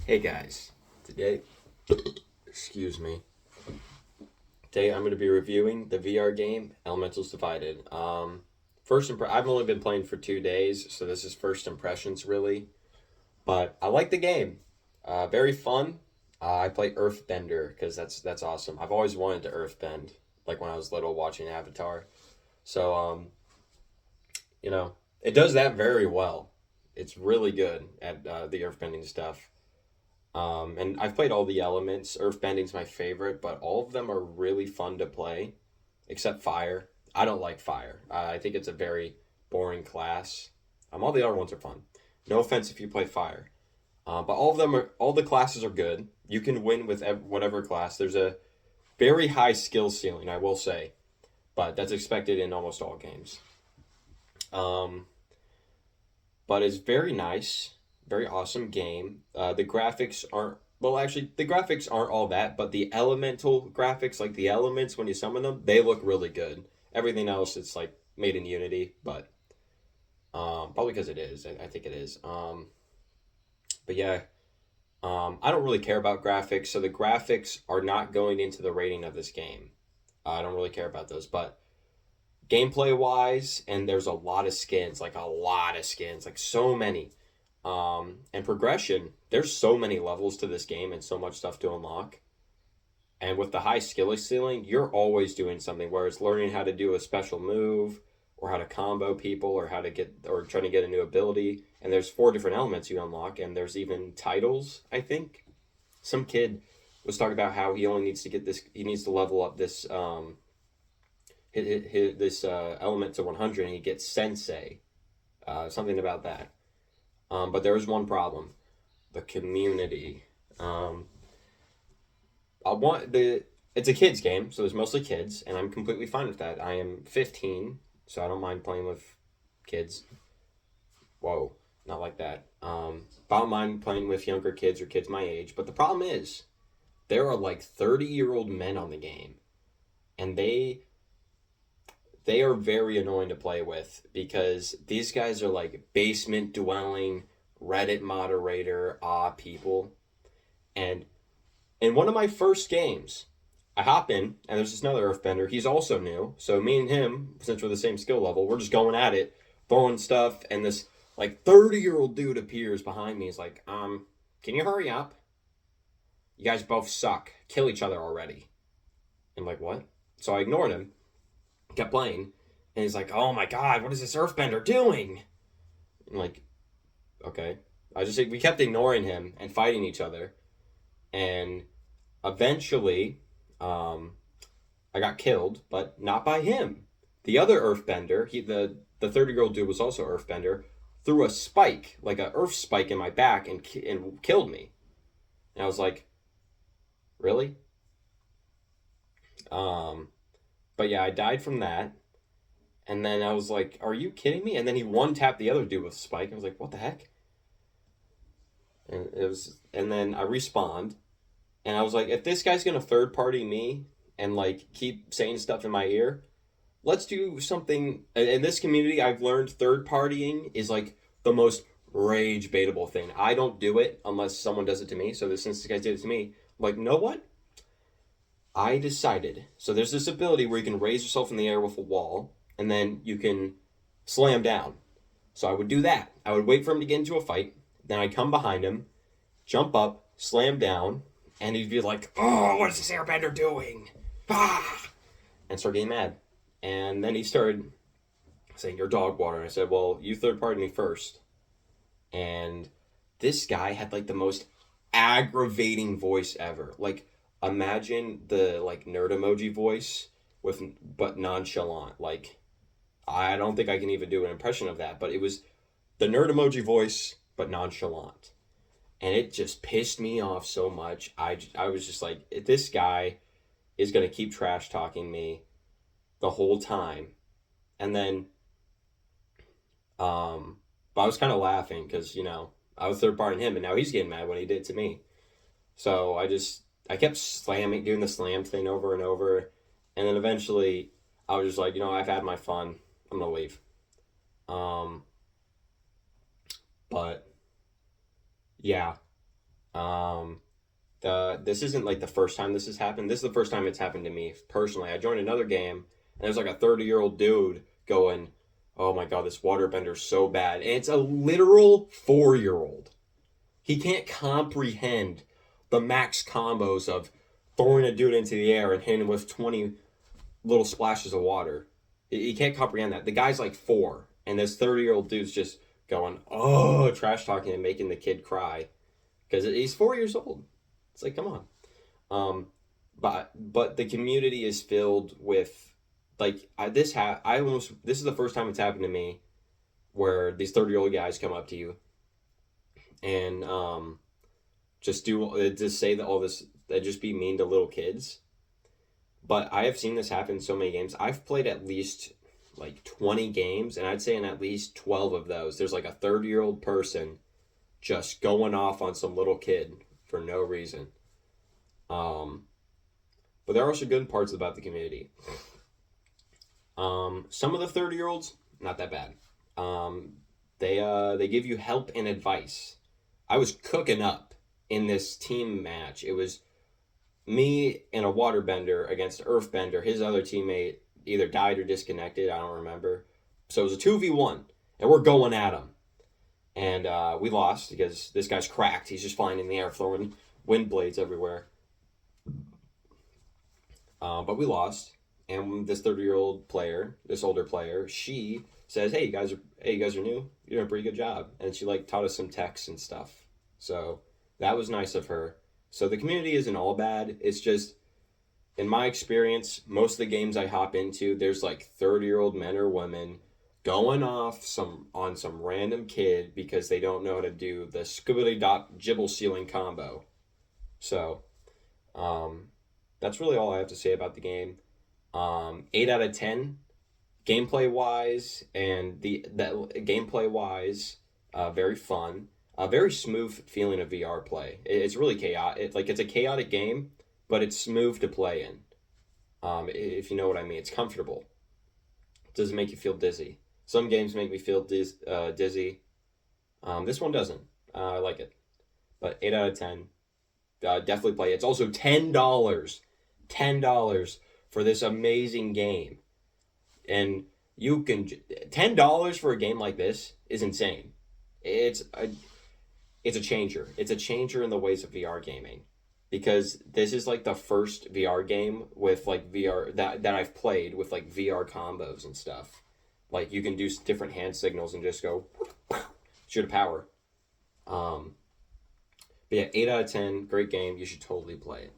Hey guys, today, excuse me. Today I'm going to be reviewing the VR game Elementals Divided. I've only been playing for 2 days, so this is first impressions really. But I like the game. Very fun. I play Earthbender because that's awesome. I've always wanted to Earthbend, like when I was little watching Avatar. So it does that very well. It's really good at the Earthbending stuff. And I've played all the elements. Earthbending's my favorite, but all of them are really fun to play, except fire. I don't like fire. I think it's a very boring class. All the other ones are fun. No offense if you play fire, but all the classes are good. You can win with whatever class. There's a very high skill ceiling, I will say, but that's expected in almost all games. Um, but it's very nice, very awesome game. The graphics aren't well, actually, the graphics aren't all that, but the elemental graphics, like the elements when you summon them, they look really good. Everything else, it's like made in Unity, but probably because it is. I think it is. But yeah, I don't really care about graphics, so the graphics are not going into the rating of this game. I don't really care about those, but gameplay wise, and there's a lot of skins, like so many. And progression, there's so many levels to this game and so much stuff to unlock. And with the high skill ceiling, you're always doing something, where it's learning how to do a special move, or how to combo people, or how to get, or trying to get a new ability. And there's four different elements you unlock, and there's even titles, I think. Some kid was talking about how he only needs to get this, he needs to level up this this element to 100, and he gets sensei, something about that. But there is one problem: the community. Um, I want the It's a kids game, so there's mostly kids, and I'm completely fine with that. I am 15, so I don't mind playing with kids. Whoa, not like that. I don't mind playing with younger kids or kids my age. But the problem is, there are like 30-year-old men on the game, and they are very annoying to play with because these guys are like basement dwelling Reddit moderator people. And in one of my first games, I hop in and there's this another Earthbender. He's also new, so me and him, since we're the same skill level, we're just going at it, throwing stuff. And this like 30-year-old dude appears behind me. He's like, can you hurry up? You guys both suck. Kill each other already. I'm like, what? So I ignored him, kept playing, and he's like, "Oh my god, what is this Earthbender doing?" I'm like, "Okay." We kept ignoring him and fighting each other, and eventually, um, I got killed, but not by him. The other Earthbender, the 30-year-old dude was also Earthbender, threw a spike, like a Earth spike, in my back and killed me. And I was like, "Really?" Um, but yeah, I died from that. And then I was like, "Are you kidding me?" And then he one tapped the other dude with a spike. I was like, "What the heck?" And then I respawned, and I was like, "If this guy's gonna third party me and like keep saying stuff in my ear, let's do something." In this community, I've learned third partying is like the most rage baitable thing. I don't do it unless someone does it to me. So since this guy did it to me, I'm like, "Know what?" I decided. So there's this ability where you can raise yourself in the air with a wall, and then you can slam down. So I would do that. I would wait for him to get into a fight. Then I'd come behind him, jump up, slam down, and he'd be like, "Oh, what is this airbender doing?" Ah! And start getting mad. And then he started saying, "You're dog water." And I said, "Well, you third party me first." And this guy had like the most aggravating voice ever. Like, imagine the like nerd emoji voice with but nonchalant. Like, I don't think I can even do an impression of that, but it was the nerd emoji voice but nonchalant. And it just pissed me off so much. I was just like, this guy is going to keep trash talking me the whole time. And then, but I was kind of laughing because, I was third partying him, and now he's getting mad when he did it to me. So I kept slamming, doing the slam thing over and over. And then eventually, I was just like, I've had my fun. I'm going to leave. Um, but yeah, Um, this isn't like the first time this has happened. This is the first time it's happened to me personally. I joined another game and there's like a 30-year-old dude going, "Oh my god, this waterbender's so bad." And it's a literal 4-year-old. He can't comprehend the max combos of throwing a dude into the air and hitting him with 20 little splashes of water. He can't comprehend that. The guy's like 4, and this 30-year-old dude's just going, oh, trash talking and making the kid cry because he's 4 years old. It's like, come on. But the community is filled with like this is the first time it's happened to me where these 30-year-old guys come up to you and just say that all this that just be mean to little kids. But I have seen this happen in so many games. I've played at least like 20 games, and I'd say in at least 12 of those, there's like a 30-year-old person just going off on some little kid for no reason. But there are also good parts about the community. Some of the 30-year-olds, not that bad. They give you help and advice. I was cooking up in this team match. It was me and a waterbender against an earthbender. His other teammate either died or disconnected. I don't remember. So it was a 2v1, and we're going at him. And we lost because this guy's cracked. He's just flying in the air, throwing wind blades everywhere. But we lost. And this 30-year-old player, this older player, she says, hey, you guys are new. You're doing a pretty good job. And she like taught us some techs and stuff. So that was nice of her. So the community isn't all bad. It's just, in my experience, most of the games I hop into, there's like 30-year-old men or women going off on some random kid because they don't know how to do the squibbly dot gibble ceiling combo. So that's really all I have to say about the game. 8 out of 10 gameplay wise, and that gameplay wise, very fun. A very smooth feeling of VR play. It's really chaotic. It's a chaotic game, but it's smooth to play in. If you know what I mean, it's comfortable. It doesn't make you feel dizzy. Some games make me feel dizzy. This one doesn't. I like it. But 8 out of 10. Definitely play it. It's also $10. $10 for this amazing game. And you can... $10 for a game like this is insane. It's a changer. It's a changer in the ways of VR gaming. Because this is like the first VR game with like VR that I've played with like VR combos and stuff. Like you can do different hand signals and just go shoot a power. But yeah, 8 out of 10, great game. You should totally play it.